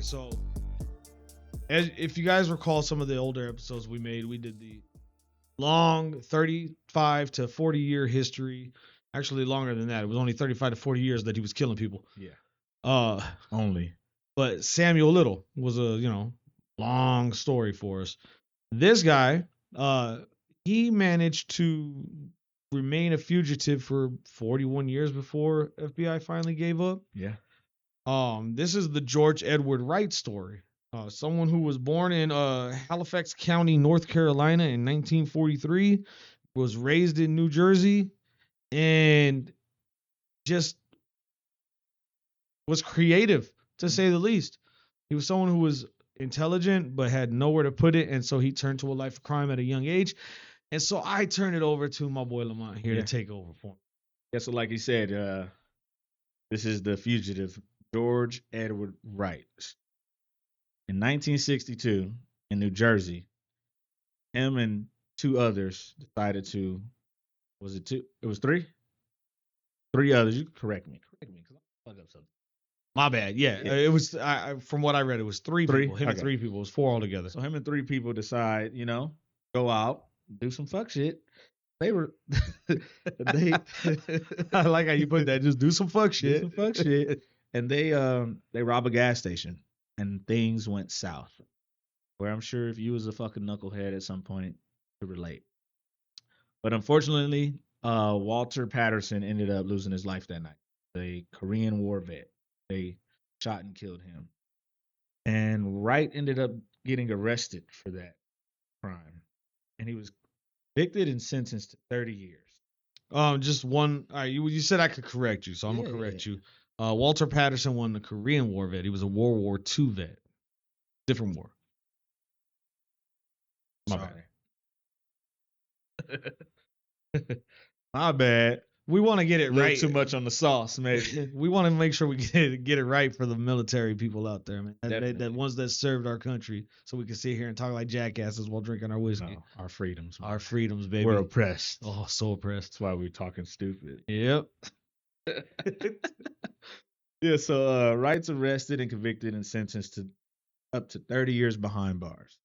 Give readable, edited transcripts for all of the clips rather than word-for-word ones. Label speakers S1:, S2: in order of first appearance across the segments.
S1: So if you guys recall some of the older episodes we made, we did the long 35 to 40 year history. Actually, longer than that. It was only 35 to 40 years that he was killing people.
S2: Yeah. Only.
S1: But Samuel Little was a long story for us. This guy, he managed to remain a fugitive for 41 years before FBI finally gave up.
S2: Yeah.
S1: This is the George Edward-Wright story. Someone who was born in Halifax County, North Carolina in 1943, was raised in New Jersey, and just was creative, to say the least. He was someone who was intelligent but had nowhere to put it, and so he turned to a life of crime at a young age. And so I turn it over to my boy Lamont here to take over for him.
S2: Yeah, so like he said, this is the fugitive, George Edward-Wright. In 1962, in New Jersey, him and two others decided to, was it two? It was three? Three others. You can correct me. Correct me, because I fuck up something.
S1: My bad. Yeah. It was, from what I read, it was three people. Him and
S2: Okay.
S1: three people. It was four altogether.
S2: So him and three people decide, go out, do some fuck shit. They were,
S1: I like how you put that. Just do some fuck shit.
S2: Do some fuck shit. And they rob a gas station, and things went south. Where I'm sure if you was a fucking knucklehead at some point, could relate. But unfortunately, Walter Patterson ended up losing his life that night. The Korean War vet. They shot and killed him. And Wright ended up getting arrested for that crime. And he was convicted and sentenced to 30 years.
S1: Just one. All right, you said I could correct you, so I'm gonna correct you. Walter Patterson won the Korean War vet. He was a World War II vet. Different war. My bad. My bad. We want to get it right.
S2: Too much on the sauce, maybe.
S1: We want to make sure we get it right for the military people out there, man. That ones that served our country, so we can sit here and talk like jackasses while drinking our whiskey.
S2: No, our freedoms.
S1: Our freedoms, baby.
S2: We're oppressed.
S1: Oh, so oppressed.
S2: That's why we're talking stupid.
S1: Yep.
S2: Yeah, so Wright's arrested and convicted and sentenced to up to 30 years behind bars.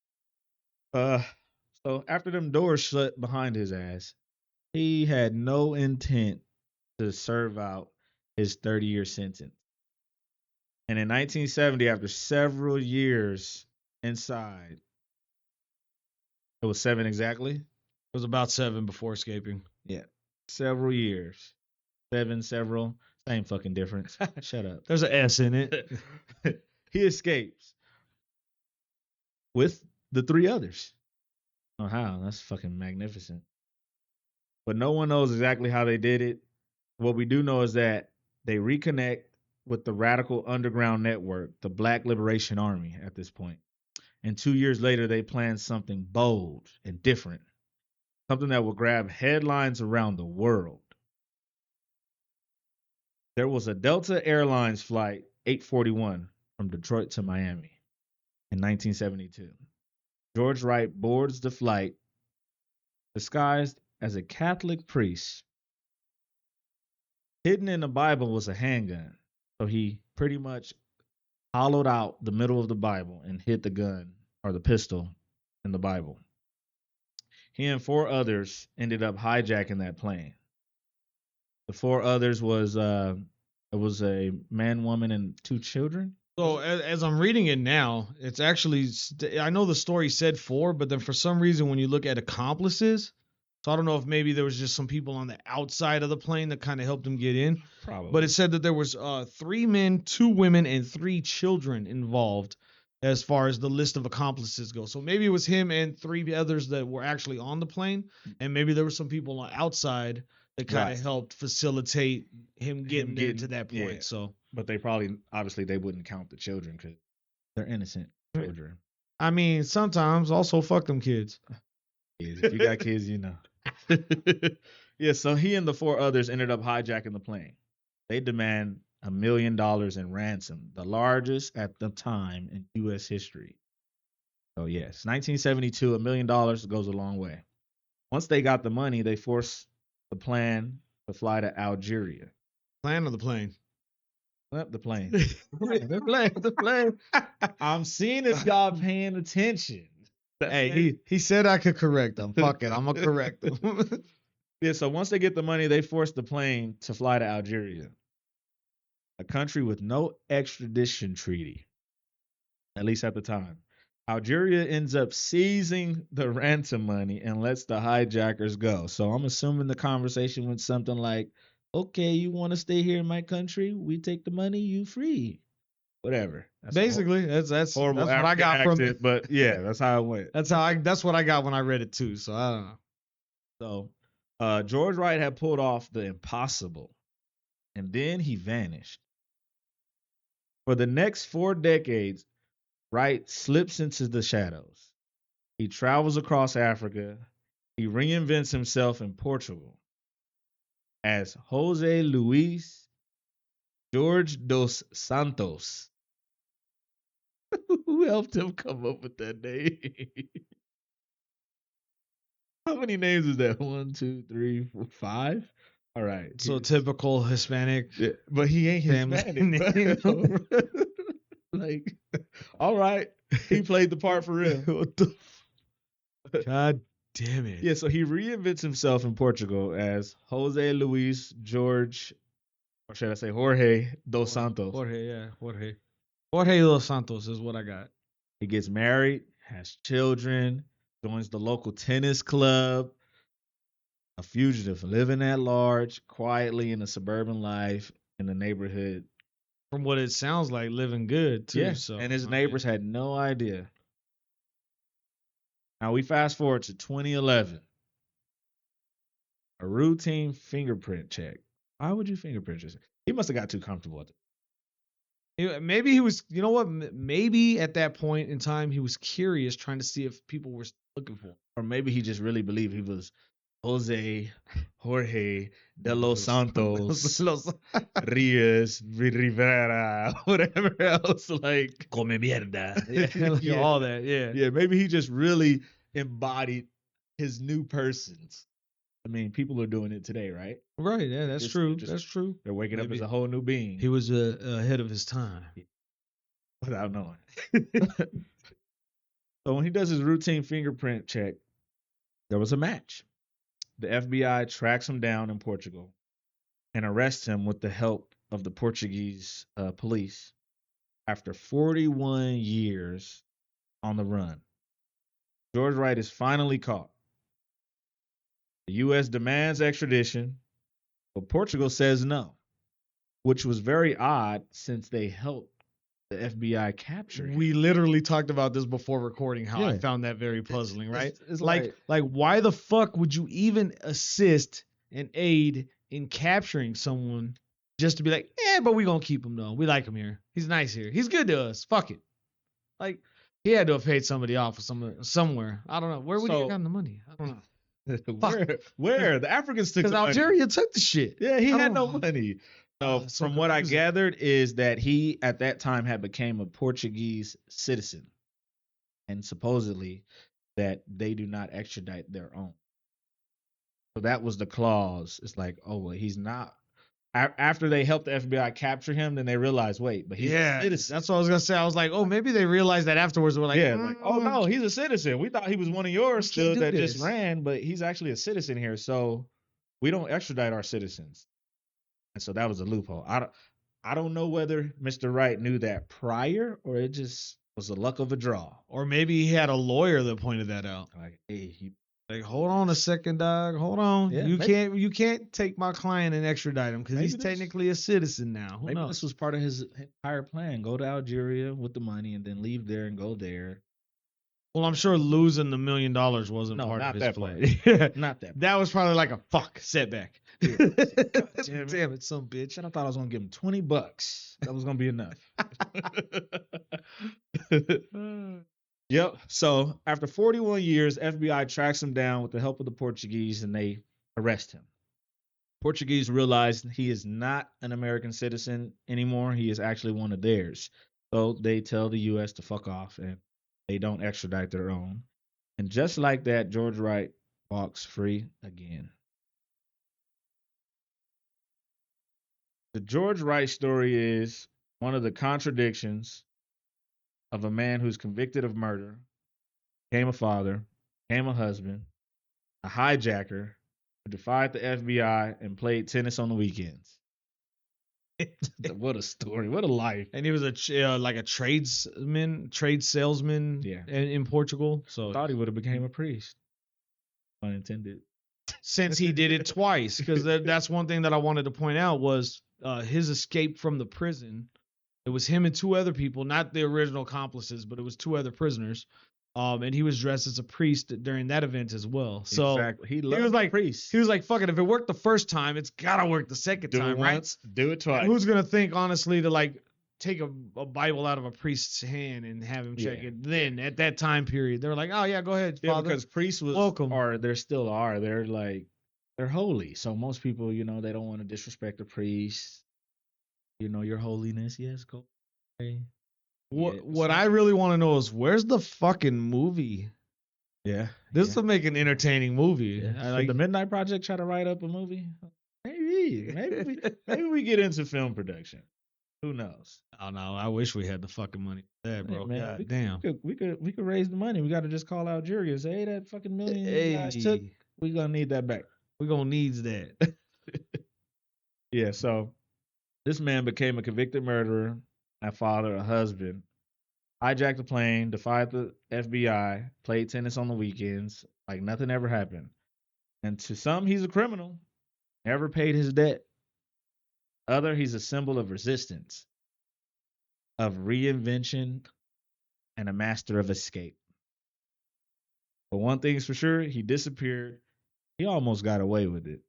S2: So after them doors shut behind his ass, he had no intent to serve out his 30-year sentence. And in 1970, after several years inside, it was 7 exactly?
S1: It was about 7 before escaping.
S2: Yeah, several years. 7, several, same fucking difference. Shut up.
S1: There's an S in it.
S2: He escapes with the 3 others. Oh, how? That's fucking magnificent. But no one knows exactly how they did it. What we do know is that they reconnect with the radical underground network, the Black Liberation Army, at this point. And 2 years later, they plan something bold and different, something that will grab headlines around the world. There was a Delta Airlines flight 841 from Detroit to Miami in 1972. George Wright boards the flight disguised as a Catholic priest. Hidden in the Bible was a handgun, so he pretty much hollowed out the middle of the Bible and hid the gun or the pistol in the Bible. He and 4 others ended up hijacking that plane. The 4 others was it was a man, woman, and 2 children.
S1: So as I'm reading it now, it's actually I know the story said 4, but then for some reason when you look at accomplices, so I don't know if maybe there was just some people on the outside of the plane that kind of helped him get in.
S2: Probably.
S1: But it said that there was 3 men, 2 women, and 3 children involved as far as the list of accomplices go. So maybe it was him and 3 others that were actually on the plane, and maybe there were some people on outside that kind of helped facilitate him getting to that point.
S2: Yeah.
S1: So,
S2: but they obviously they wouldn't count the children because they're innocent children.
S1: I mean, sometimes also fuck them kids.
S2: If you got kids, you know. Yeah, so he and the 4 others ended up hijacking the plane. They demand $1 million in ransom, the largest at the time in U.S. history. So yes, 1972, $1 million goes a long way. Once they got the money, they forced the plan to fly to Algeria.
S1: Plan of the plane?
S2: The plane. The plane. I'm seeing if y'all paying attention.
S1: Hey, he said I could correct him. Fuck it, I'm gonna correct him.
S2: Yeah, so once they get the money, they force the plane to fly to Algeria, a country with no extradition treaty, at least at the time. Algeria ends up seizing the ransom money and lets the hijackers go. So I'm assuming the conversation went something like, okay, you want to stay here in my country? We take the money, you free. Whatever. That's
S1: Basically, that's
S2: horrible
S1: what I got from
S2: accent,
S1: it.
S2: but yeah, that's how it went.
S1: That's what I got when I read it too. So I don't know.
S2: So George Wright had pulled off the impossible, and then he vanished. For the next 4 decades, Wright slips into the shadows. He travels across Africa. He reinvents himself in Portugal as Jose Luis George dos Santos. Who helped him come up with that name? How many names is that? 1, 2, 3, 4, 5? All right.
S1: So typical Hispanic.
S2: Yeah, but he ain't Hispanic. Like, all right. He played the part for real.
S1: What the God damn it.
S2: Yeah, so he reinvents himself in Portugal as Jose Luis George, or should I say Jorge dos Santos.
S1: Jorge dos Santos is what I got.
S2: He gets married, has children, joins the local tennis club. A fugitive, living at large, quietly in a suburban life in the neighborhood.
S1: From what it sounds like, living good too.
S2: Yeah,
S1: So
S2: and his neighbors had no idea. Now we fast forward to 2011. A routine fingerprint check. Why would you fingerprint check? He must have got too comfortable with it.
S1: Maybe he was, you know what? Maybe at that point in time he was curious, trying to see if people were looking for him.
S2: Or maybe he just really believed he was Jorge de los Santos Rios Rivera, whatever else, like come mierda.
S1: Yeah, all that, yeah.
S2: Yeah, maybe he just really embodied his new persons. I mean, people are doing it today, right?
S1: Right, yeah, that's true. That's true.
S2: They're waking up as a whole new being.
S1: He was ahead of his time.
S2: Without knowing. So when he does his routine fingerprint check, there was a match. The FBI tracks him down in Portugal and arrests him with the help of the Portuguese police after 41 years on the run. George Wright is finally caught. The U.S. demands extradition, but Portugal says no, which was very odd since they helped the FBI capture him.
S1: We literally talked about this before recording, how I
S2: Yeah.
S1: found that very puzzling, right?
S2: It's
S1: like why the fuck would you even assist and aid in capturing someone just to be like, but we gonna keep him though. We like him here. He's nice here. He's good to us. Fuck it. Like, he had to have paid somebody off somewhere. I don't know. Where would he have gotten the money? I don't know.
S2: Where? The Africans took the money.
S1: Because Algeria took the shit.
S2: Yeah, he
S1: I
S2: had no
S1: don't know.
S2: money. So
S1: So
S2: from what I
S1: confusing.
S2: gathered is that he at that time had became a Portuguese citizen, and supposedly that they do not extradite their own. So that was the clause. It's like, oh well, he's not. After they helped the FBI capture him, then they realized, wait, but he's a citizen.
S1: That's what I was gonna say. I was like, oh, maybe they realized that afterwards. We're like,
S2: Yeah, like, oh no, he's a citizen. We thought he was one of yours
S1: We can't
S2: still
S1: do
S2: that just
S1: this.
S2: ran, but he's actually a citizen here. So we don't extradite our citizens. And so that was a loophole. I don't know whether Mr. Wright knew that prior or it just was the luck of a draw.
S1: Or maybe he had a lawyer that pointed that out.
S2: Like, hey,
S1: Like, hold on a second, dog. Hold on.
S2: Yeah,
S1: You can't take my client and extradite him because he's technically a citizen now. Who
S2: maybe
S1: knows?
S2: this was part of his entire plan. Go to Algeria with the money and then leave there and go there.
S1: Well, I'm sure losing the $1 million wasn't
S2: No,
S1: part
S2: not
S1: of his
S2: that
S1: plan.
S2: Not that.
S1: That was probably like a setback.
S2: Yeah.
S1: Damn it, some bitch.
S2: I thought I was gonna give him $20. That was gonna be enough. Yep. So after 41 years, FBI tracks him down with the help of the Portuguese and they arrest him. Portuguese realize he is not an American citizen anymore. He is actually one of theirs. So they tell the U.S. to fuck off and they don't extradite their own. And just like that, George Wright walks free again. The George Wright story is one of the contradictions of a man who's convicted of murder, became a father, became a husband, a hijacker who defied the FBI and played tennis on the weekends. What a story! What a life!
S1: And he was like a trade salesman
S2: Yeah.
S1: in Portugal. So
S2: Thought he would have became a priest. Unintended.
S1: since he did it twice, because that's one thing that I wanted to point out was his escape from the prison. It was him and two other people, not the original accomplices, but it was two other prisoners. And he was dressed as a priest during that event as well. So
S2: exactly. He
S1: was like
S2: priests.
S1: he was like, "Fuck it, if it worked the first time, it's gotta work the second
S2: Do
S1: time,
S2: it
S1: right?
S2: once, do it twice.
S1: Who's gonna think honestly to like take a Bible out of a priest's hand and have him check it?" Then at that time period, they were like, "Oh yeah, go ahead,
S2: Yeah,
S1: Father."
S2: because priests
S1: welcome.
S2: Or there still are. They're like they're holy. So most people, you know, they don't want to disrespect the priest. You know, your holiness, yes, go. Pray.
S1: What I really want to know is where's the fucking movie?
S2: Yeah,
S1: This will make an entertaining movie.
S2: Yeah. Like the Midnight Project try to write up a movie. Maybe we get into film production. Who knows?
S1: Oh no, I wish we had the fucking money for that, bro.
S2: Man,
S1: God damn.
S2: We could raise the money. We got to just call out jury and say, hey, that fucking million you guys
S1: Hey,
S2: took, we gonna need that back.
S1: we gonna needs that.
S2: Yeah. So this man became a convicted murderer, a father, a husband, hijacked a plane, defied the FBI, played tennis on the weekends, like nothing ever happened. And to some, he's a criminal, never paid his debt. Other, he's a symbol of resistance, of reinvention, and a master of escape. But one thing's for sure, he disappeared. He almost got away with it.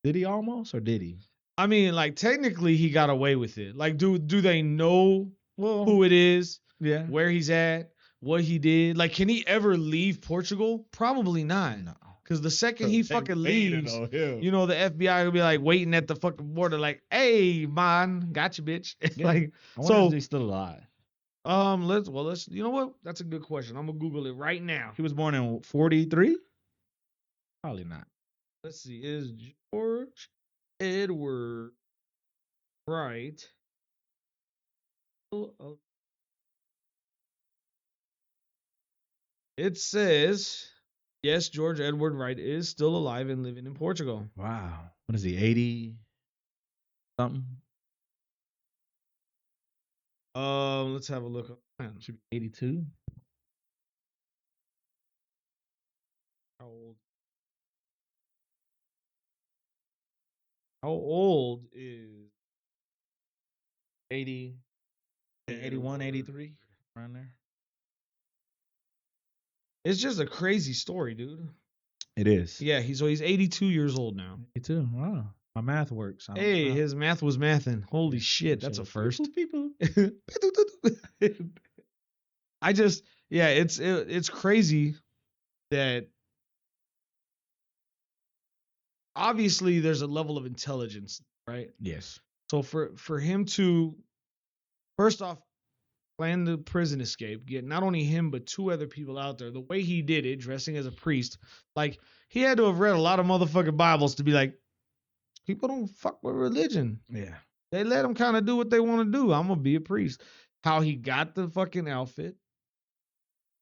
S2: Did he almost, or did he?
S1: I mean, like technically he got away with it. Like, do they know
S2: Well,
S1: who it is,
S2: yeah.
S1: where he's at, what he did? Like, can he ever leave Portugal? Probably not.
S2: No.
S1: Because the second he
S2: They
S1: fucking
S2: waited
S1: leaves,
S2: on him.
S1: you know, the FBI will be like waiting at the fucking border, like, "Hey, man, got you, bitch."
S2: Yeah.
S1: Like,
S2: I wonder
S1: so
S2: if he's still alive.
S1: let's you know what? That's a good question. I'm gonna Google it right now.
S2: He was born in 43? Probably not.
S1: Let's see. Is George Edward Wright It says, yes, George Edward-Wright is still alive and living in Portugal.
S2: Wow. What is he, 80 something?
S1: Let's have a look.
S2: Should be 82.
S1: How old? How old is
S2: 80, 81, 83, around there.
S1: It's just a crazy story, dude.
S2: It is.
S1: Yeah, he's 82 years old now.
S2: 82. Wow. My math works.
S1: Hey, his math was mathing. Holy shit, that's a first.
S2: People.
S1: I just, yeah, it's crazy that obviously there's a level of intelligence, right?
S2: Yes.
S1: So for him to first off plan the prison escape, get not only him but two other people out there, the way he did it, dressing as a priest, like he had to have read a lot of motherfucking Bibles to be like, people don't fuck with religion.
S2: Yeah.
S1: They let them kind of do what they want to do. I'm gonna be a priest. How he got the fucking outfit,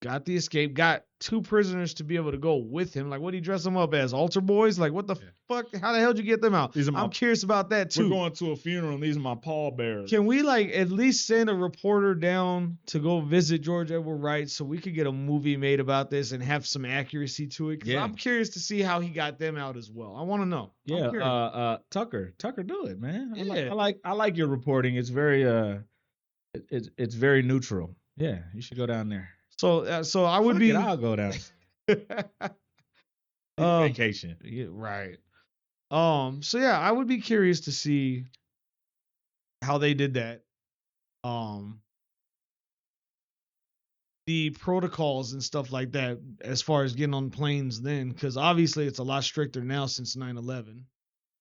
S1: got the escape, got two prisoners to be able to go with him. Like, what did he dress them up as? Altar boys? Like, what the fuck? How the hell did you get them out? I'm curious about that too.
S2: We're going to a funeral and these are my pallbearers.
S1: Can we like at least send a reporter down to go visit George Edward-Wright so we could get a movie made about this and have some accuracy to it? Yeah. I'm curious to see how he got them out as well. I want to know.
S2: Yeah. Tucker, do it, man. Yeah. I like your reporting. It's very it's very neutral. Yeah, you should go down there.
S1: So I would be.
S2: I'll go down. Vacation.
S1: Yeah, right. So yeah, I would be curious to see how they did that. The protocols and stuff like that as far as getting on planes then, because obviously it's a lot stricter now since 9/11.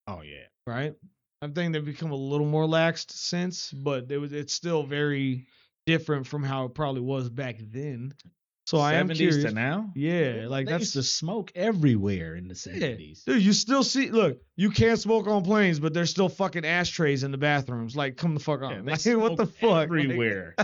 S2: Oh yeah.
S1: Right. I think they've become a little more laxed since, but it's still very different from how it probably was back then. So I am
S2: 70s
S1: curious.
S2: to now?
S1: Yeah, like
S2: They used
S1: that's
S2: to smoke everywhere in the
S1: yeah.
S2: 70s.
S1: Dude, you still see. Look, you can't smoke on planes, but there's still fucking ashtrays in the bathrooms. Like, come the fuck
S2: Yeah,
S1: on.
S2: they
S1: Like, what the
S2: smoked
S1: fuck? Like,
S2: everywhere.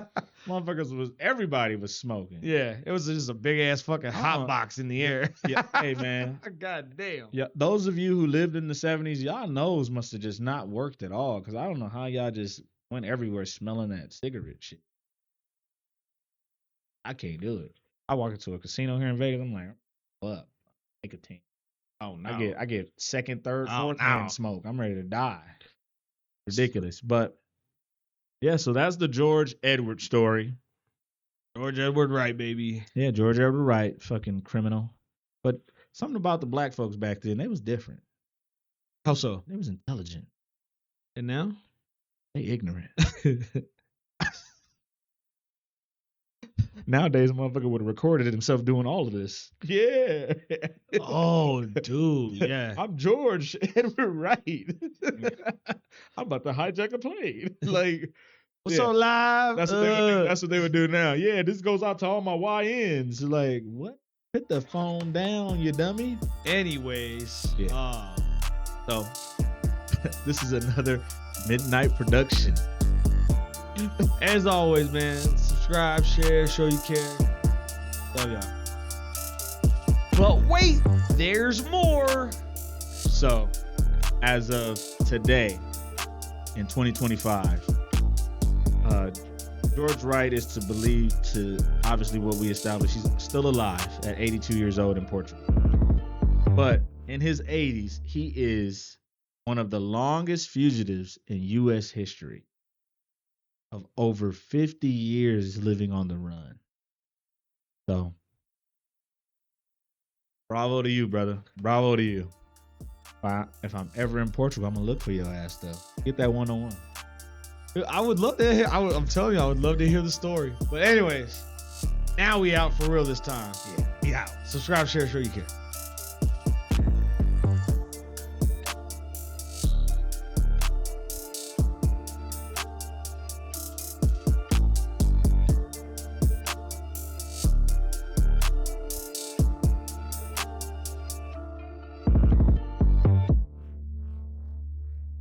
S2: Everybody was smoking.
S1: yeah, it was just a big ass fucking hot box in the air.
S2: Yeah, hey man.
S1: God damn.
S2: Yeah, those of you who lived in the 70s, y'all nose must have just not worked at all. Cause I don't know how y'all just went everywhere smelling that cigarette shit. I can't do it. I walk into a casino here in Vegas, I'm like, what? Nicotine.
S1: Oh no.
S2: I get second, third,
S1: Oh,
S2: fourth
S1: no.
S2: hand smoke. I'm ready to die. Ridiculous. But yeah, so that's the George Edward story.
S1: George Edward-Wright, baby.
S2: Yeah, George Edward-Wright, fucking criminal. But something about the black folks back then, they was different.
S1: How so?
S2: They was intelligent.
S1: And now?
S2: They ignorant. Nowadays, a motherfucker would have recorded himself doing all of this. Yeah.
S1: Oh, dude. Yeah.
S2: I'm George Edward-Wright. I'm about to hijack a plane. Like,
S1: What's
S2: yeah.
S1: up, live?
S2: That's what, they would do. That's what they would do now. Yeah, this goes out to all my YNs. Like, what? Put the phone down, you dummy.
S1: Anyways.
S2: Yeah. So, this is another midnight production.
S1: As always, man, subscribe, share, show you care. Love y'all. But wait, there's more.
S2: So, as of today, in 2025, George Wright is to believe to, obviously what we established, he's still alive at 82 years old in Portugal. But in his 80s, he is one of the longest fugitives in U.S. history, of over 50 years living on the run. So, bravo to you, brother. Bravo to you. If I'm ever in Portugal, I'm going to look for your ass, though. Get that one-on-one.
S1: I would love to hear. I'm telling you, I would love to hear the story. But anyways, now we out for real this time.
S2: Yeah, we out.
S1: Subscribe, share, show you care.